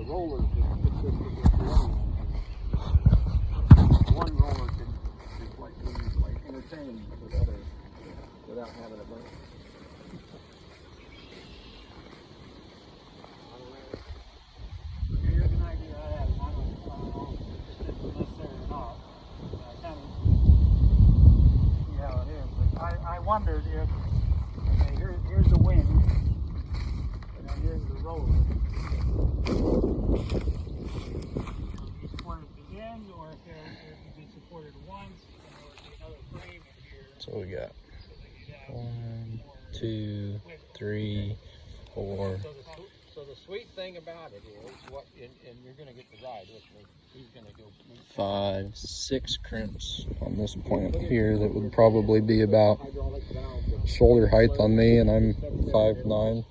roller is consistent with the other one. One roller can like entertain with others without having a bunch. Here's an idea I have. I don't know if this is necessary or not. I kind of see how it is, but I wondered if, okay, here's the wind, and then here's the roller. Be supported at the end, or if it could be supported once, and there would be another frame in here. So we got 1, 2, 3, 4. So the sweet thing about it is, and you're going to get the ride with me. He's going to go 5, 6 crimps on this plant here that would probably be about shoulder height on me, and I'm 5'9".